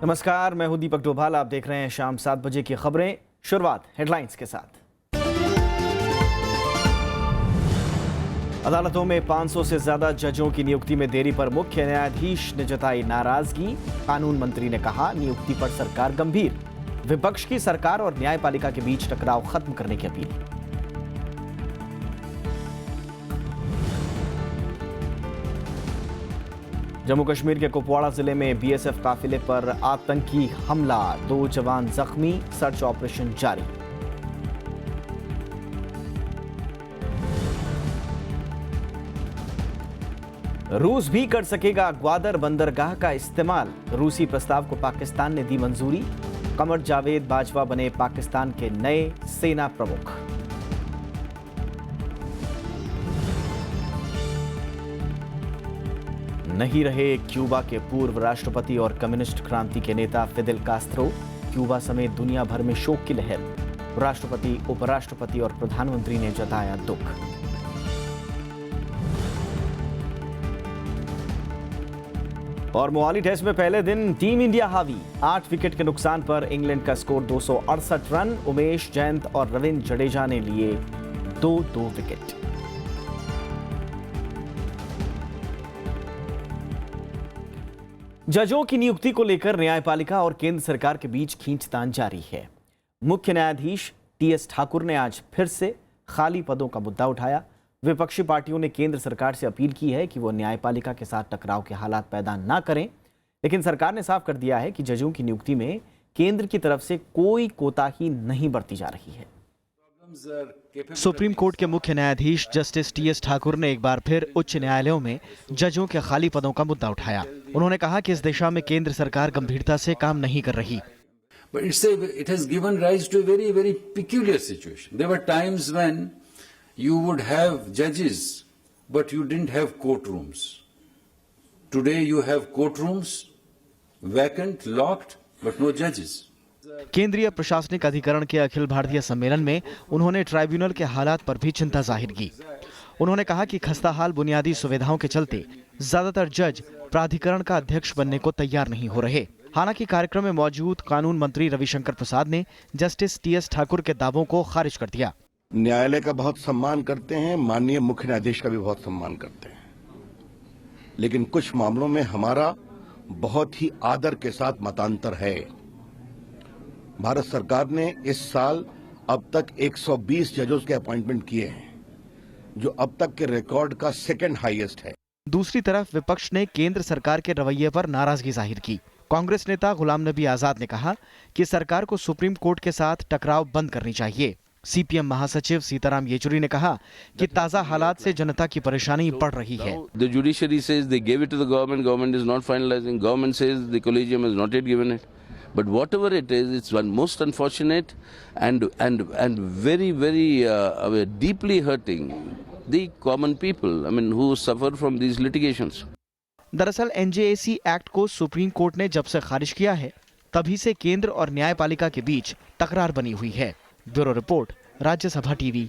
नमस्कार, मैं हूं दीपक डोभाल। आप देख रहे हैं शाम 7 बजे की खबरें। शुरुआत हेडलाइंस के साथ। अदालतों में 500 से ज्यादा जजों की नियुक्ति में देरी पर मुख्य न्यायाधीश ने जताई नाराजगी। कानून मंत्री ने कहा, नियुक्ति पर सरकार गंभीर। विपक्ष की सरकार और न्यायपालिका के बीच टकराव खत्म करने की अपील। जम्मू कश्मीर के कुपवाड़ा जिले में बीएसएफ काफिले पर आतंकी हमला, 2 जवान जख्मी, सर्च ऑपरेशन जारी। रूस भी कर सकेगा ग्वादर बंदरगाह का इस्तेमाल। रूसी प्रस्ताव को पाकिस्तान ने दी मंजूरी। कमर जावेद बाजवा बने पाकिस्तान के नए सेना प्रमुख। नहीं रहे क्यूबा के पूर्व राष्ट्रपति और कम्युनिस्ट क्रांति के नेता फिदेल कास्त्रो। क्यूबा समेत दुनिया भर में शोक की लहर। राष्ट्रपति, उपराष्ट्रपति और प्रधानमंत्री ने जताया दुख। और मोहाली टेस्ट में पहले दिन टीम इंडिया हावी। 8 विकेट के नुकसान पर इंग्लैंड का स्कोर 268 रन। उमेश जयंत और रविंद्र जडेजा ने लिए 2-2 विकेट। जजों की नियुक्ति को लेकर न्यायपालिका और केंद्र सरकार के बीच खींचतान जारी है। मुख्य न्यायाधीश टीएस ठाकुर ने आज फिर से खाली पदों का मुद्दा उठाया। विपक्षी पार्टियों ने केंद्र सरकार से अपील की है कि वो न्यायपालिका के साथ टकराव के हालात पैदा ना करें, लेकिन सरकार ने साफ कर दिया है कि जजों की नियुक्ति में केंद्र की तरफ से कोई कोताही नहीं बरती जा रही है। सुप्रीम कोर्ट के मुख्य न्यायाधीश जस्टिस टीएस ठाकुर ने एक बार फिर उच्च न्यायालयों में जजों के खाली पदों का मुद्दा उठाया। उन्होंने कहा कि इस दिशा में केंद्र सरकार गंभीरता से काम नहीं कर रही। But it has given rise to a very, very peculiar situation. There were times when you would have judges, but you didn't have courtrooms. Today you have courtrooms, vacant, locked, but no judges. केंद्रीय प्रशासनिक अधिकरण के अखिल भारतीय सम्मेलन में उन्होंने tribunal के हालात पर भी चिंता जाहिर की। उन्होंने कहा कि खस्ताहाल बुनियादी सुविधाओं के चलते ज्यादातर जज प्राधिकरण का अध्यक्ष बनने को तैयार नहीं हो रहे। हालांकि कार्यक्रम में मौजूद कानून मंत्री रविशंकर प्रसाद ने जस्टिस टीएस ठाकुर के दावों को खारिज कर दिया। न्यायालय का बहुत सम्मान करते हैं, माननीय मुख्य न्यायाधीश का भी बहुत सम्मान करते हैं, लेकिन कुछ मामलों में हमारा बहुत ही आदर के साथ मतांतर है। भारत सरकार ने इस साल अब तक 120 जजों के अपॉइंटमेंट किए हैं, जो अब तक के रिकॉर्ड का सेकंड हाईएस्ट है। दूसरी तरफ विपक्ष ने केंद्र सरकार के रवैये पर नाराजगी जाहिर की। कांग्रेस नेता गुलाम नबी आजाद ने कहा कि सरकार को सुप्रीम कोर्ट के साथ टकराव बंद करनी चाहिए। सीपीएम महासचिव सीताराम येचुरी ने कहा कि ताजा हालात से जनता की परेशानी बढ़ रही है। The judiciary says they gave it to the government. Government is not finalizing. Government says the collegium has not yet given it. But whatever it is, it's one most unfortunate and very deeply hurting the common people. I mean, who suffer from these litigations. दरअसल NJAC act को supreme court ने जब से खारिज किया है, तभी से केंद्र और न्यायपालिका के बीच तकरार बनी हुई है। Bureau report, Rajya Sabha TV.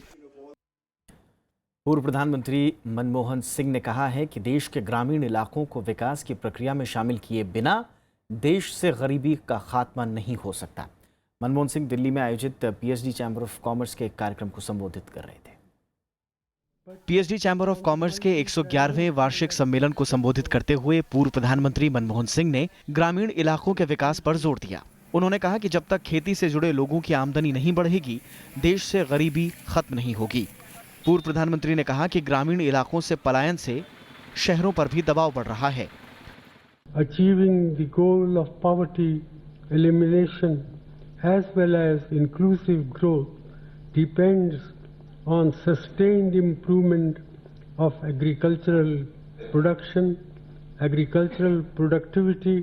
पूर्व प्रधानमंत्री मनमोहन सिंह ने कहा है कि देश के ग्रामीण इलाकों को विकास की प्रक्रिया में शामिल किए बिना देश से गरीबी का खात्मा नहीं हो सकता। मनमोहन सिंह दिल्ली में आयोजित पीएचडी चैम्बर ऑफ कॉमर्स के एक कार्यक्रम को संबोधित कर रहे थे। पीएचडी चैम्बर ऑफ कॉमर्स के 111वें वार्षिक सम्मेलन को संबोधित करते हुए पूर्व प्रधानमंत्री मनमोहन सिंह ने ग्रामीण इलाकों के विकास पर जोर दिया। उन्होंने कहा कि जब तक खेती से जुड़े लोगों की आमदनी नहीं बढ़ेगी, देश से गरीबी खत्म नहीं होगी। पूर्व प्रधानमंत्री ने कहा कि ग्रामीण इलाकों से पलायन से शहरों पर भी दबाव बढ़ रहा है। Achieving the goal of poverty elimination as well as inclusive growth depends on sustained improvement of agricultural production, agricultural productivity,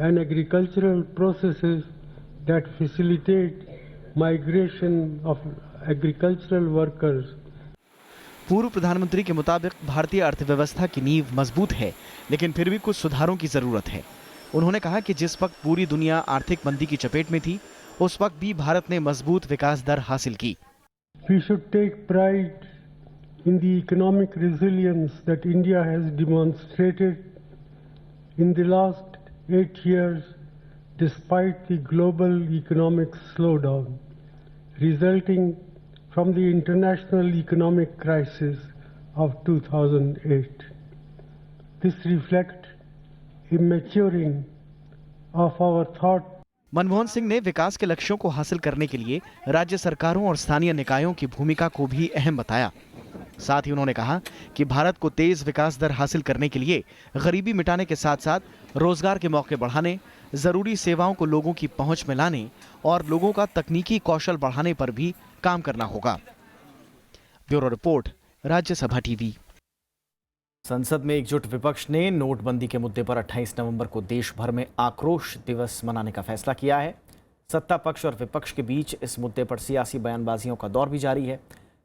and agricultural processes that facilitate migration of agricultural workers. पूर्व प्रधानमंत्री के मुताबिक भारतीय अर्थव्यवस्था की नींव मजबूत है, लेकिन फिर भी कुछ सुधारों की जरूरत है। उन्होंने कहा कि जिस वक्त पूरी दुनिया आर्थिक मंदी की चपेट में थी, उस वक्त भी भारत ने मजबूत विकास दर हासिल की। We should take pride in the economic resilience that India has demonstrated in the last 8 years despite the global economic slowdown resulting from the international economic crisis of 2008. This reflects a maturing of our thought. Manmohan Singh ने विकास के लक्ष्यों को हासिल करने के लिए राज्य सरकारों और स्थानीय निकायों की भूमिका को भी अहम बताया। साथ ही उन्होंने कहा कि भारत को तेज विकास दर हासिल करने के लिए गरीबी मिटाने के साथ साथ रोजगार के मौके बढ़ाने, जरूरी सेवाओं को लोगों की पहुंच में लाने और लोगों का तकनीकी कौशल बढ़ाने पर भी काम करना होगा। Bureau report, Rajya Sabha TV. संसद में एकजुट विपक्ष ने नोटबंदी के मुद्दे पर 28 नवंबर को देश भर में आक्रोश दिवस मनाने का फैसला किया है। सत्ता पक्ष और विपक्ष के बीच इस मुद्दे पर सियासी बयानबाजियों का दौर भी जारी है।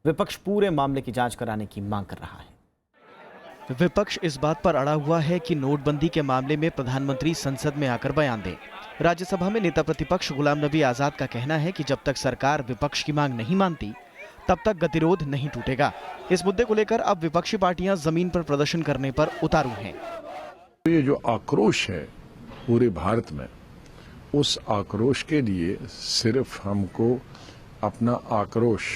विपक्ष पूरे मामले की जांच कराने की मांग कर रहा है। विपक्ष इस बात पर अड़ा हुआ है कि नोटबंदी के मामले में प्रधानमंत्री संसद में आकर बयान दें। राज्यसभा में नेता प्रतिपक्ष गुलाम नबी आजाद का कहना है कि जब तक सरकार विपक्ष की मांग नहीं मानती तब तक गतिरोध नहीं टूटेगा। इस मुद्दे को लेकर अब विपक्षी पार्टियां जमीन पर प्रदर्शन करने पर उतारू हैं। ये जो आक्रोश है पूरे भारत में, उस आक्रोश के लिए सिर्फ हमको अपना आक्रोश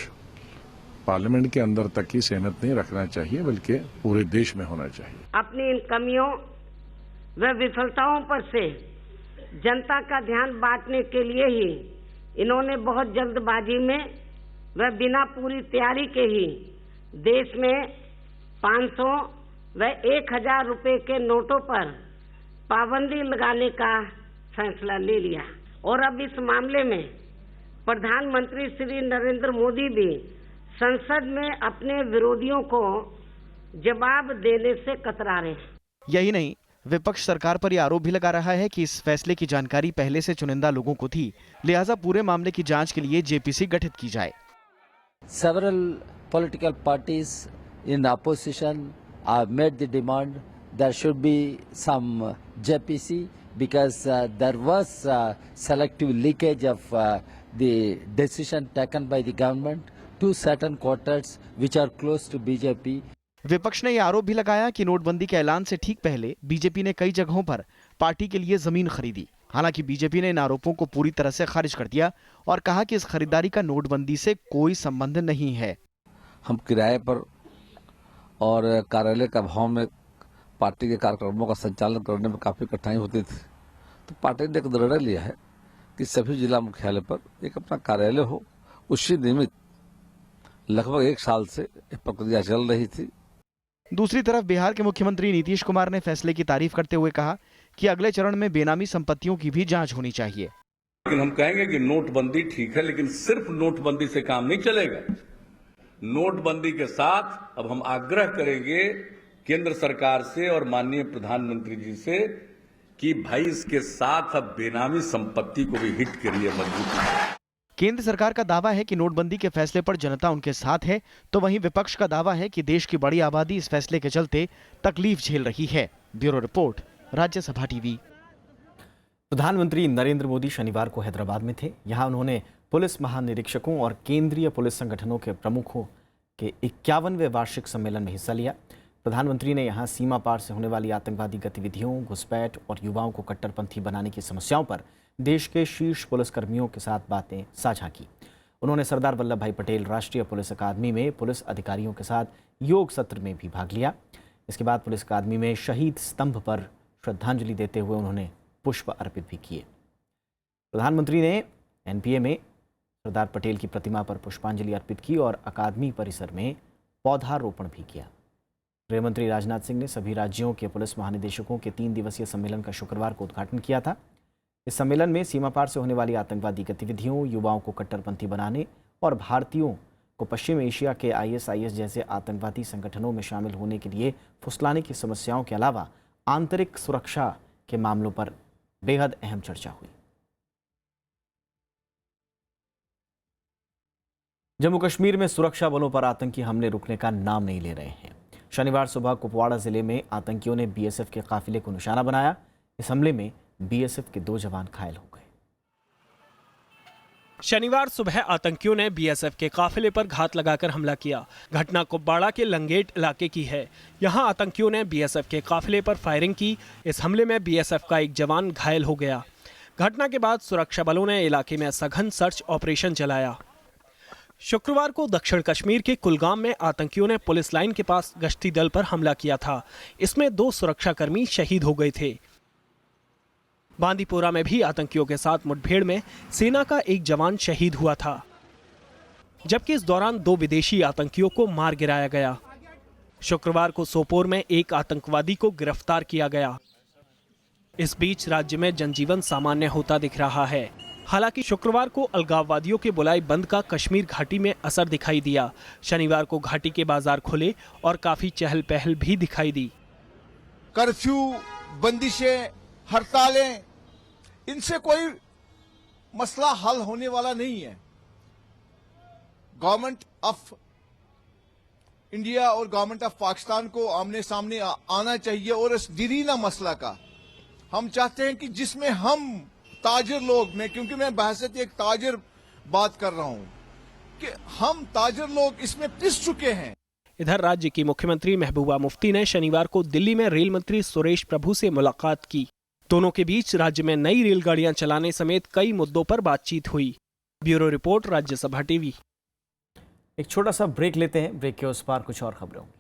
पार्लियामेंट के अंदर तक ही सीमित नहीं रखना चाहिए, बल्कि पूरे देश में होना चाहिए। अपनी इन कमियों व विफलताओं पर से जनता का ध्यान बांटने के लिए ही इन्होंने बहुत जल्दबाजी में व बिना पूरी तैयारी के ही देश में 500 व 1000 रुपए के नोटों पर पाबंदी लगाने का फैसला ले लिया और अब इस मामले में प्रधानमंत्री श्री नरेंद्र मोदी भी संसद में अपने विरोधियों को जवाब देने से कतरा रहे हैं। यही नहीं, विपक्ष सरकार पर यह आरोप भी लगा रहा है कि इस फैसले की जानकारी पहले से चुनिंदा लोगों को थी, लिहाजा पूरे मामले की जांच के लिए जेपीसी गठित की जाए। Several political parties in opposition have made the demand there should be some JPC because there was selective leakage of the decision taken by the government to certain quarters which are close to BJP. विपक्ष ने यह आरोप भी लगाया कि नोटबंदी के ऐलान से ठीक पहले बीजेपी ने कई जगहों पर पार्टी के लिए जमीन खरीदी। हालांकि बीजेपी ने इन आरोपों को पूरी तरह से खारिज कर दिया और कहा कि इस खरीदारी का नोटबंदी से कोई संबंध नहीं है। हम किराए पर और कार्यालय का अभाव में पार्टी के कार्यक्रमों का संचालन करने में काफी कठिनाई होती थी, तो पार्टी ने एक निर्णय लिया है कि सभी जिला मुख्यालय पर एक अपना कार्यालय हो। उसी निमित्त लगभग 1 साल से प्रक्रिया चल रही थी। दूसरी तरफ बिहार के मुख्यमंत्री नीतीश कुमार ने फैसले की तारीफ करते हुए कहा कि अगले चरण में बेनामी संपत्तियों की भी जांच होनी चाहिए। लेकिन हम कहेंगे कि नोटबंदी ठीक है, लेकिन सिर्फ नोटबंदी से काम नहीं चलेगा। नोटबंदी के साथ अब हम आग्रह करेंगे केंद्र सरकार से और माननीय प्रधानमंत्री जी से कि भाई इसके साथ अब बेनामी संपत्ति को भी हिट करिए मजबूती। केंद्र सरकार का दावा है कि नोटबंदी के फैसले पर जनता उनके साथ है, तो वहीं विपक्ष का दावा है कि देश की बड़ी आबादी इस फैसले के चलते तकलीफ झेल रही है। Bureau report, Rajya Sabha TV. प्रधानमंत्री नरेंद्र मोदी शनिवार को हैदराबाद में थे। यहां उन्होंने पुलिस महानिरीक्षकों और केंद्रीय पुलिस संगठनों के प्रमुखों के 51वें वार्षिक सम्मेलन में हिस्सा लिया। प्रधानमंत्री ने यहां सीमा पार से होने वाली आतंकवादी गतिविधियों, घुसपैठ और युवाओं को कट्टरपंथी बनाने की समस्याओं पर देश के शीर्ष पुलिसकर्मियों के साथ बातें साझा की। उन्होंने सरदार वल्लभ भाई पटेल राष्ट्रीय पुलिस अकादमी में पुलिस अधिकारियों के साथ योग सत्र में भी भाग लिया। इसके बाद पुलिस अकादमी में शहीद स्तंभ पर श्रद्धांजलि देते हुए उन्होंने पुष्प अर्पित भी किए। प्रधानमंत्री ने एनपीए में सरदार पटेल की प्रतिमा पर पुष्पांजलि अर्पित की और अकादमी परिसर में पौधारोपण भी किया। गृहमंत्री राजनाथ सिंह ने सभी राज्यों के पुलिस महानिदेशकों के 3 दिवसीय सम्मेलन का शुक्रवार को उद्घाटन किया था। इस सम्मेलन में सीमा पार से होने वाली आतंकवादी गतिविधियों, युवाओं को कट्टरपंथी बनाने और भारतीयों को पश्चिम एशिया के आईएसआईएस जैसे आतंकवादी संगठनों में शामिल होने के लिए फुसलाने की समस्याओं के अलावा आंतरिक सुरक्षा के मामलों पर बेहद अहम चर्चा हुई। जम्मू कश्मीर में सुरक्षा बलों पर आतंकी हमले रुकने का नाम नहीं ले रहे हैं। शनिवार सुबह कुपवाड़ा जिले में आतंकियों ने बीएसएफ के काफिले को निशाना बनाया। इस हमले में बीएसएफ के 2 जवान घायल हो गए। शनिवार सुबह आतंकियों ने बीएसएफ के काफिले पर घात लगाकर हमला किया। घटना कुपवाड़ा के लंगेट इलाके की है। यहां आतंकियों ने बीएसएफ के काफिले पर फायरिंग की। इस हमले में बीएसएफ का एक जवान घायल हो गया। घटना के बाद सुरक्षा बलों ने इलाके में सघन सर्च ऑपरेशन चलाया। शुक्रवार को दक्षिण कश्मीर के कुलगाम में आतंकियों ने पुलिस लाइन के पास गश्ती दल पर हमला किया था। इसमें 2 सुरक्षाकर्मी शहीद हो गए थे। बांदीपोरा में भी आतंकियों के साथ मुठभेड़ में सेना का एक जवान शहीद हुआ था, जबकि इस दौरान 2 विदेशी आतंकियों को मार गिराया गया। शुक्रवार को सोपोर में एक आतंकवादी को गिरफ्तार किया गया। इस बीच राज्य में जनजीवन सामान्य होता दिख रहा है। हालांकि शुक्रवार को अलगाववादियों के बुलाई बंद का कश्मीर घाटी में असर दिखाई दिया। शनिवार को घाटी के बाजार खुले और काफी चहल पहल भी दिखाई दी। कर्फ्यू, बंदिशें, हड़तालें, इनसे कोई मसला हल होने वाला नहीं है। गवर्नमेंट ऑफ इंडिया और गवर्नमेंट ऑफ पाकिस्तान को आमने सामने आना चाहिए और इस दिरीना मसला का हम चाहते हैं कि जिसमें हम ताजिर लोग, क्योंकि मैं बहसत एक ताजिर बात कर रहा हूं, कि हम ताजिर लोग इसमें पिस चुके हैं। इधर राज्य की मुख्यमंत्री महबूबा मुफ्ती ने शनिवार को दिल्ली में रेल मंत्री सुरेश प्रभु से मुलाकात की। दोनों के बीच राज्य में नई रेलगाड़ियां चलाने समेत कई मुद्दों पर बातचीत हुई। Bureau report, Rajya Sabha TV. एक छोटा सा ब्रेक लेते हैं। ब्रेक के उस पार कुछ और खबरें होंगी।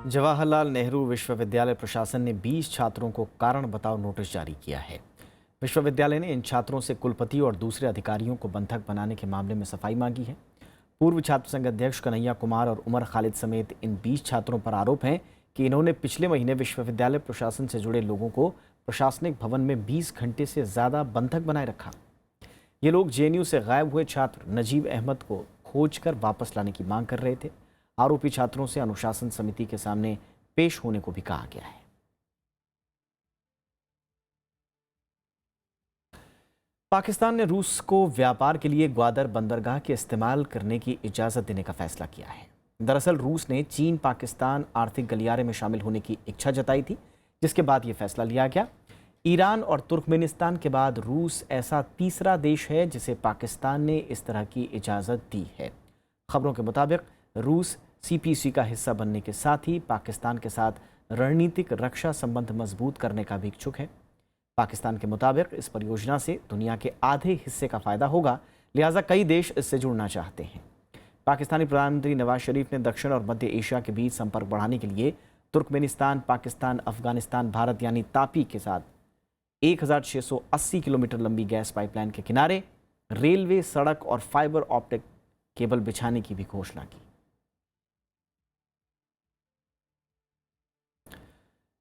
जवाहरलाल नेहरू विश्वविद्यालय प्रशासन ने 20 छात्रों को कारण बताओ नोटिस जारी किया है। विश्वविद्यालय ने इन छात्रों से कुलपति और दूसरे अधिकारियों को बंधक बनाने के मामले में सफाई मांगी है। पूर्व छात्र संघ अध्यक्ष कन्हैया कुमार और उमर खालिद समेत इन 20 छात्रों पर आरोप है कि इन्होंने पिछले महीने विश्वविद्यालय प्रशासन से जुड़े लोगों को प्रशासनिक भवन में 20 घंटे से ज़्यादा बंधक बनाए रखा। ये लोग जेएनयू से गायब हुए छात्र नजीब अहमद को खोजकर वापस लाने की मांग कर रहे थे। आरोपी छात्रों से अनुशासन समिति के सामने पेश होने को भी कहा गया है। पाकिस्तान ने रूस को व्यापार के लिए ग्वादर बंदरगाह के इस्तेमाल करने की इजाज़त देने का फैसला किया है। दरअसल रूस ने चीन पाकिस्तान आर्थिक गलियारे में शामिल होने की इच्छा जताई थी, जिसके बाद ये फैसला लिया गया। ईरान और तुर्कमेनिस्तान के बाद रूस ऐसा तीसरा देश है जिसे पाकिस्तान ने इस तरह की इजाज़त दी है। खबरों के मुताबिक रूस CPC का हिस्सा बनने के साथ ही पाकिस्तान के साथ रणनीतिक रक्षा संबंध मजबूत करने का भी इच्छुक है। पाकिस्तान के मुताबिक इस परियोजना से दुनिया के आधे हिस्से का फायदा होगा, लिहाजा कई देश इससे जुड़ना चाहते हैं। पाकिस्तानी प्रधानमंत्री नवाज शरीफ ने दक्षिण और मध्य एशिया के बीच संपर्क बढ़ाने के लिए तुर्कमेनिस्तान, पाकिस्तान, अफगानिस्तान, भारत यानी तापी के साथ 1680 किलोमीटर लंबी गैस पाइपलाइन के किनारे रेलवे, सड़क और फाइबर ऑप्टिक केबल बिछाने की भी घोषणा की।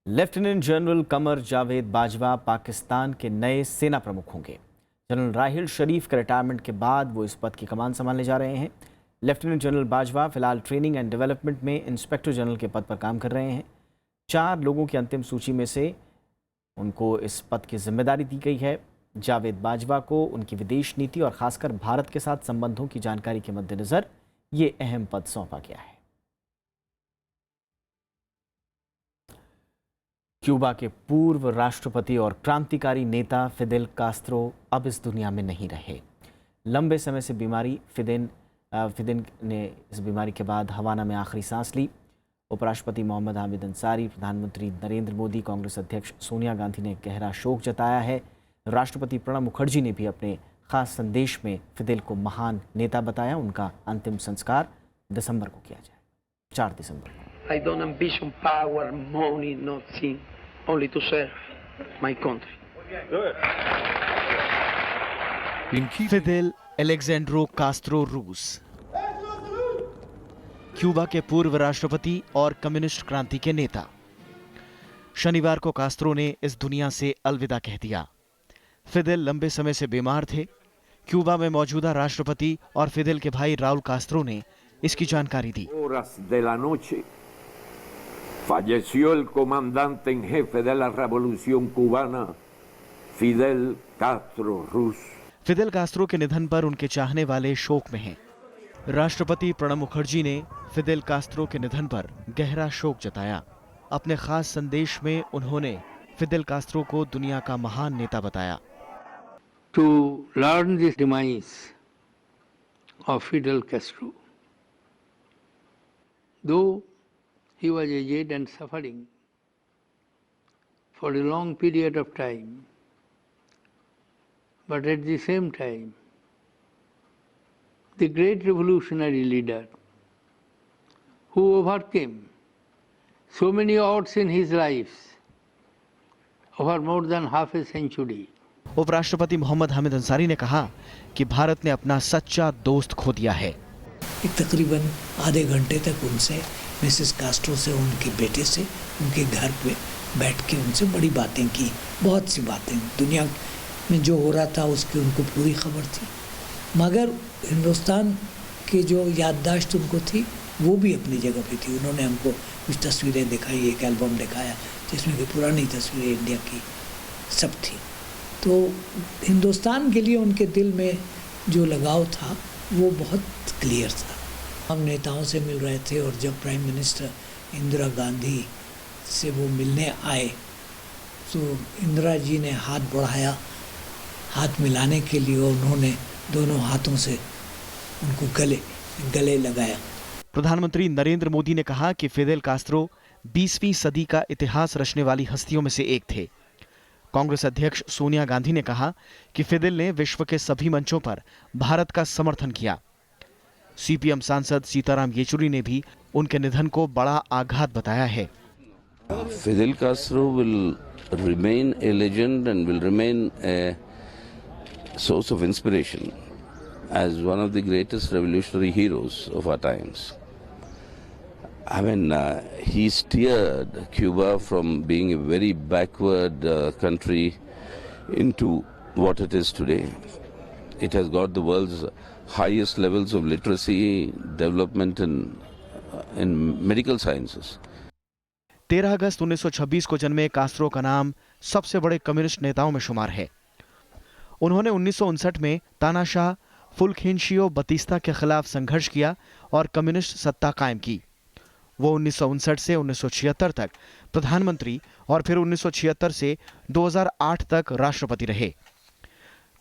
लेफ्टिनेंट जनरल कमर जावेद बाजवा पाकिस्तान के नए सेना प्रमुख होंगे। जनरल राहिल शरीफ के रिटायरमेंट के बाद वो इस पद की कमान संभालने जा रहे हैं। लेफ्टिनेंट जनरल बाजवा फिलहाल ट्रेनिंग एंड डेवलपमेंट में इंस्पेक्टर जनरल के पद पर काम कर रहे हैं। 4 लोगों की अंतिम सूची में से उनको इस पद की जिम्मेदारी दी गई है। जावेद बाजवा को उनकी विदेश नीति और खासकर भारत के साथ संबंधों की जानकारी के मद्देनजर ये अहम पद सौंपा गया है। क्यूबा के पूर्व राष्ट्रपति और क्रांतिकारी नेता फिदेल कास्त्रो अब इस दुनिया में नहीं रहे। लंबे समय से बीमारी फिदेल ने इस बीमारी के बाद हवाना में आखिरी सांस ली। उपराष्ट्रपति मोहम्मद हामिद अंसारी, प्रधानमंत्री नरेंद्र मोदी, कांग्रेस अध्यक्ष सोनिया गांधी ने गहरा शोक जताया है। राष्ट्रपति प्रणब मुखर्जी ने भी अपने खास संदेश में फिदेल को महान नेता बताया। उनका अंतिम संस्कार दिसंबर को किया जाए, 4 दिसंबर को। I don't ambition power, money, nothing, only to serve my country. Fidel Alejandro Castro रूस क्यूबा के पूर्व राष्ट्रपति और कम्युनिस्ट क्रांति के नेता। शनिवार को कास्त्रो ने इस दुनिया से अलविदा कह दिया। फिदेल लंबे समय से बीमार थे। क्यूबा में मौजूदा राष्ट्रपति और फिदेल के भाई राउल कास्त्रो ने इसकी जानकारी दी। Falleció el comandante en jefe de la revolución cubana, Fidel Castro Ruz. Fidel Castro के निधन पर उनके चाहने वाले शोक में हैं। राष्ट्रपति प्रणब मुखर्जी ने फिदेल कास्त्रो के निधन पर गहरा शोक जताया। अपने खास संदेश में उन्होंने फिदेल कास्त्रो को दुनिया का महान नेता बताया। To learn the demise of Fidel Castro, though He was aged and suffering for a long period of time. But at the same time, the great revolutionary leader who overcame so many odds in his life over more than half a century. उपराष्ट्रपति मोहम्मद हामिद अंसारी ने कहा कि भारत ने अपना सच्चा दोस्त खो दिया है। तकरीबन आधे घंटे तक उनसे, मिसेस कास्ट्रो से, उनके बेटे से, उनके घर पे बैठ के उनसे बड़ी बातें की, बहुत सी बातें, दुनिया में जो हो रहा था उसकी उनको पूरी खबर थी। मगर हिंदुस्तान की जो याददाश्त उनको थी वो भी अपनी जगह पे थी। उन्होंने हमको कुछ तस्वीरें दिखाई, एक एल्बम दिखाया जिसमें कि पुरानी तस्वीरें इंडिया की सब थी। तो हिंदुस्तान के लिए उनके दिल में जो लगाव था वो बहुत क्लियर था। हम नेताओं से मिल रहे थे और जब प्राइम मिनिस्टर इंदिरा गांधी से वो मिलने आए तो इंदिरा जी ने हाथ बढ़ाया हाथ मिलाने के लिए, और उन्होंने दोनों हाथों से उनको गले लगाया। प्रधानमंत्री नरेंद्र मोदी ने कहा कि फिदेल कास्त्रो 20वीं सदी का इतिहास रचने वाली हस्तियों में से एक थे। कांग्रेस अध्यक्ष सोनिया गांधी ने कहा कि फिदेल ने विश्व के सभी मंचों पर भारत का समर्थन किया। सीपीएम सांसद सीताराम येचुरी ने भी उनके निधन को बड़ा आघात बताया है। Fidel Castro will remain a legend and will remain a source of inspiration as one of the greatest revolutionary heroes of our times. I mean, he steered Cuba from being a very backward country into what it is today. It has got the world's highest levels of literacy, development in medical sciences. 13 अगस्त 1926 को जन्मे Castro का नाम सबसे बड़े communist नेताओं में शुमार है। उन्होंने 1959 में तानाशाह फुल्खेंशियो बतीस्ता के खिलाफ संघर्ष किया और कम्युनिस्ट सत्ता कायम की। वो 1959 से 1976 तक प्रधानमंत्री और फिर 1976 से 2008 तक राष्ट्रपति रहे।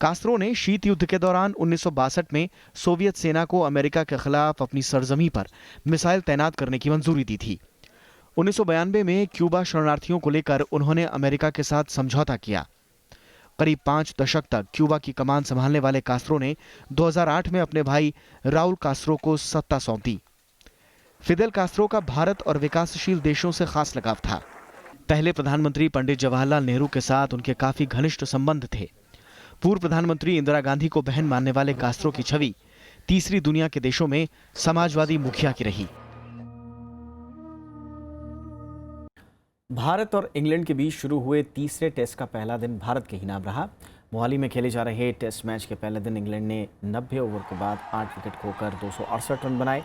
कास्त्रो ने शीत युद्ध के दौरान 1962 में सोवियत सेना को अमेरिका के खिलाफ अपनी सरजमी पर मिसाइल तैनात करने की मंजूरी दी थी। 1992 में क्यूबा शरणार्थियों को लेकर उन्होंने अमेरिका के साथ समझौता किया। करीब 5 दशक तक क्यूबा की कमान संभालने वाले कास्त्रो ने 2008 में अपने भाई राउल कास्त्रो को सत्ता सौंप दी। फिदेल कास्त्रो का भारत और विकासशील देशों से खास लगाव था। पहले प्रधानमंत्री पंडित जवाहरलाल नेहरू के साथ उनके काफी घनिष्ठ संबंध थे। पूर्व प्रधानमंत्री इंदिरा गांधी को बहन मानने वाले कास्त्रो की छवि तीसरी दुनिया के देशों में समाजवादी मुखिया की रही। भारत और इंग्लैंड के बीच शुरू हुए तीसरे टेस्ट का पहला दिन भारत के ही नाम रहा। मोहाली में खेले जा रहे टेस्ट मैच के पहले दिन इंग्लैंड ने 90 ओवर के बाद 8 विकेट खोकर 268 रन बनाए।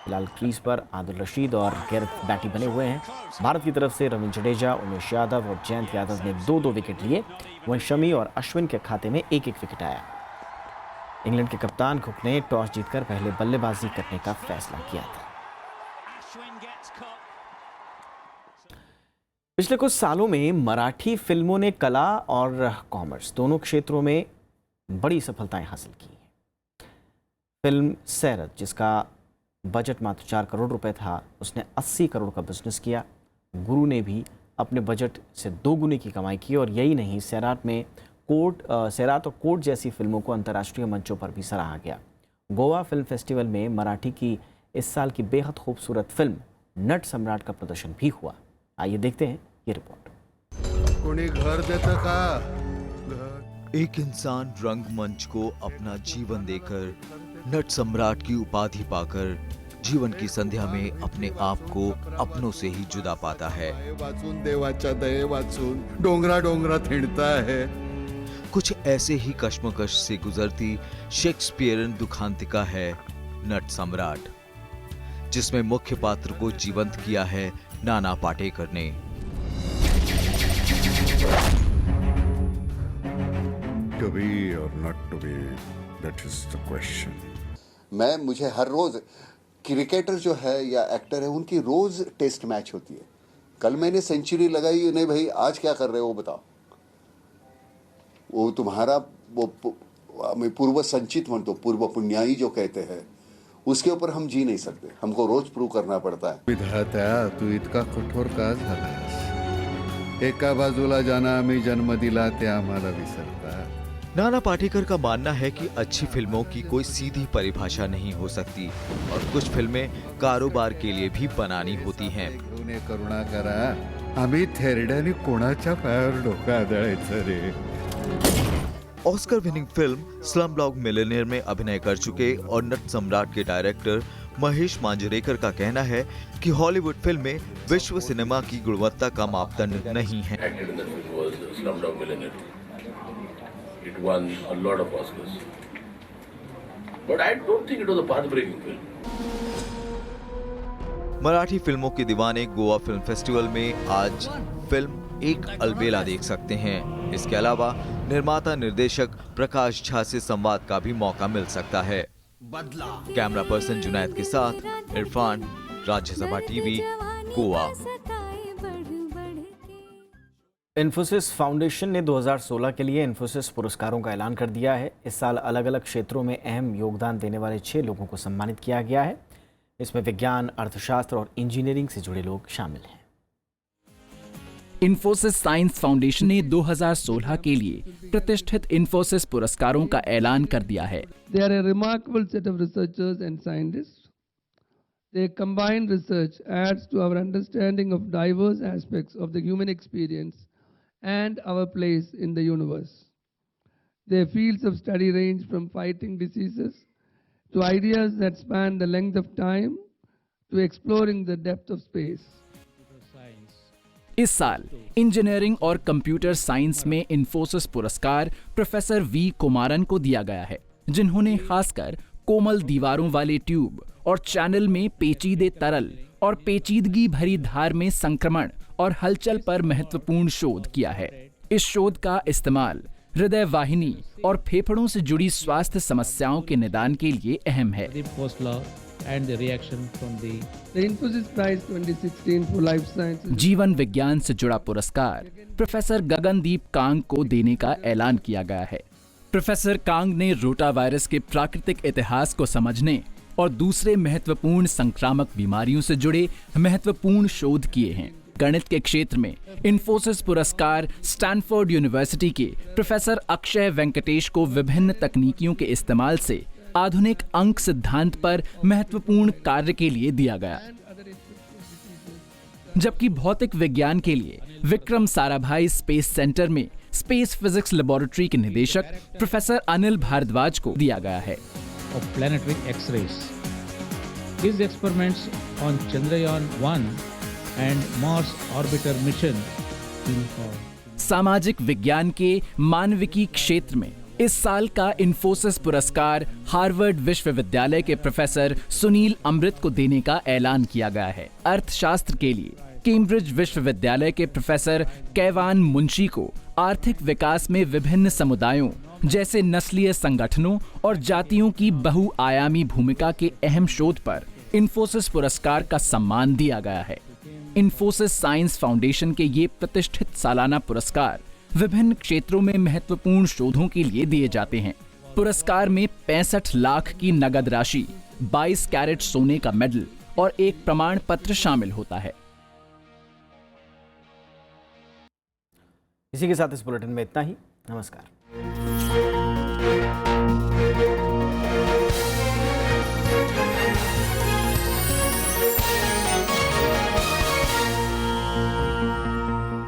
फिलहाल क्रीज पर आदिल रशीद और गैरेथ बैटी बने हुए हैं। भारत की तरफ से रविंद्र जडेजा, उमेश यादव और जयंत यादव ने 2-2 विकेट लिए। वहीं शमी और अश्विन के खाते में 1-1 विकेट आया। इंग्लैंड के कप्तान कुक ने टॉस जीतकर पहले बल्लेबाजी करने का फैसला किया था। पिछले कुछ सालों में मराठी फिल्मों ने कला और कॉमर्स दोनों क्षेत्रों में बड़ी सफलताएं हासिल की हैं। फिल्म सैरत, जिसका बजट मात्र 4 करोड़ रुपए था, उसने 80 करोड़ का बिजनेस किया। गुरु ने भी अपने बजट से 2 गुने की कमाई की। और यही नहीं, सैराट और कोर्ट जैसी फिल्मों को अंतर्राष्ट्रीय मंचों पर भी सराहा गया। गोवा फिल्म फेस्टिवल में मराठी की इस साल की बेहद खूबसूरत फिल्म नट सम्राट का प्रदर्शन भी हुआ। आइए देखते हैं ये रिपोर्ट। कोणी घर देता का? एक इंसान रंगमंच को अपना जीवन देकर, नट सम्राट की उपाधि पाकर जीवन की संध्या में अपने आप को अपनों से ही जुदा पाता है। वाचून देवाच्या दये वाचून डोंगरा डोंगरा थिणता है। कुछ ऐसे ही कश्मकश से गुजरती शेक्सपियरन दुखांतिका है नट सम्राट, जिसमें मुख्य पात्र को जीवंत किया है नाना पाटेकर ने। To be or not to be, that is the question. मुझे हर रोज क्रिकेटर जो है या एक्टर है उनकी रोज टेस्ट मैच होती है। कल मैंने सेंचुरी लगाई, नहीं भाई आज क्या कर रहे हो बताओ। वो तुम्हारा वो पूर्व संचित म्हणतो, पूर्व पुण्याई जो कहते हैं, उसके ऊपर हम जी नहीं सकते, हमको रोज प्रूव करना पड़ता है। विधाता तू इतका कठोर का झालास? एका बाजूला जाना आम्ही जन्म दिला ते आम्हाला विसरता। नाना पाटेकर का मानना है कि अच्छी फिल्मों की कोई सीधी परिभाषा नहीं हो सकती और कुछ फिल्में कारोबार के लिए भी बनानी होती हैं। करुणा करा, आम्ही थेरड्याने कोणाच्या पायावर डोकं आदळायचं रे। Oscar winning film Slumdog millionaire में अभिनय कर चुके और नट सम्राट के डायरेक्टर महेश मांजरेकर का कहना है कि हॉलीवुड फिल्में विश्व सिनेमा की गुणवत्ता का मापदंड नहीं है। It won a lot of Oscars, but I don't think it was a path-breaking film. Marathi फिल्मों के दीवाने गोवा फिल्म फेस्टिवल में आज फिल्म एक अलबेला देख सकते हैं। इसके अलावा निर्माता निर्देशक प्रकाश झा से संवाद का भी मौका मिल सकता है। कैमरा पर्सन जुनैद के साथ इरफान, राज्यसभा टीवी, गोवा। इन्फोसिस फाउंडेशन ने 2016 के लिए इन्फोसिस पुरस्कारों का ऐलान कर दिया है। इस साल अलग अलग क्षेत्रों में अहम योगदान देने वाले 6 लोगों को सम्मानित किया गया है। इसमें विज्ञान, अर्थशास्त्र और इंजीनियरिंग से जुड़े लोग शामिल हैं। इन्फोसिस साइंस फाउंडेशन ने 2016 के लिए प्रतिष्ठित इन्फोसिस पुरस्कारों का ऐलान कर दिया है। They are a remarkable set of researchers and scientists. Their combined research adds to our understanding of diverse aspects of the human experience and our place in the universe. Their fields of study range from fighting diseases to ideas that span the length of time to exploring the depth of space. इस साल engineering और computer science में इन्फोसिस पुरस्कार professor V Kumaran को दिया गया है, जिन्होंने खासकर कोमल दीवारों वाले ट्यूब और चैनल में पेचीदे तरल और पेचीदगी भरी धार में संक्रमण और हलचल पर महत्वपूर्ण शोध किया है। इस शोध का इस्तेमाल हृदय वाहिनी और फेफड़ों से जुड़ी स्वास्थ्य समस्याओं के निदान के लिए अहम है। जीवन विज्ञान से जुड़ा पुरस्कार प्रोफेसर गगनदीप कांग को देने का ऐलान किया गया है। प्रोफेसर कांग ने रोटा वायरस के प्राकृतिक इतिहास को समझने और दूसरे महत्वपूर्ण संक्रामक बीमारियों से जुड़े महत्वपूर्ण शोध किए हैं। गणित के क्षेत्र में इन्फोसिस पुरस्कार स्टैनफोर्ड यूनिवर्सिटी के प्रोफेसर अक्षय वेंकटेश को विभिन्न तकनीकियों के इस्तेमाल से आधुनिक अंक सिद्धांत पर महत्वपूर्ण कार्य के लिए दिया गया, जबकि भौतिक विज्ञान के लिए विक्रम साराभाई स्पेस सेंटर में स्पेस फिजिक्स लेबोरेटरी के निदेशक प्रोफेसर अनिल भारद्वाज को दिया गया है। Of planetary X-rays. His experiments on Chandrayaan-1 and Mars orbiter mission. सामाजिक विज्ञान के मानविकी क्षेत्र में इस साल का इन्फोसिस पुरस्कार हार्वर्ड विश्वविद्यालय के प्रोफेसर सुनील अमृत को देने का ऐलान किया गया है। अर्थशास्त्र के लिए कैम्ब्रिज विश्वविद्यालय के प्रोफेसर कैवान मुंशी को आर्थिक विकास में विभिन्न समुदायों जैसे नस्लीय संगठनों और जातियों की बहुआयामी भूमिका के अहम शोध पर इन्फोसिस पुरस्कार का सम्मान दिया गया है। इन्फोसिस साइंस फाउंडेशन के ये प्रतिष्ठित सालाना पुरस्कार विभिन्न क्षेत्रों में महत्वपूर्ण शोधों के लिए दिए जाते हैं। पुरस्कार में 65 लाख की नगद राशि, 22 कैरेट सोने का मेडल और एक प्रमाण पत्र शामिल होता है। इसी के साथ इस बुलेटिन में इतना ही। नमस्कार।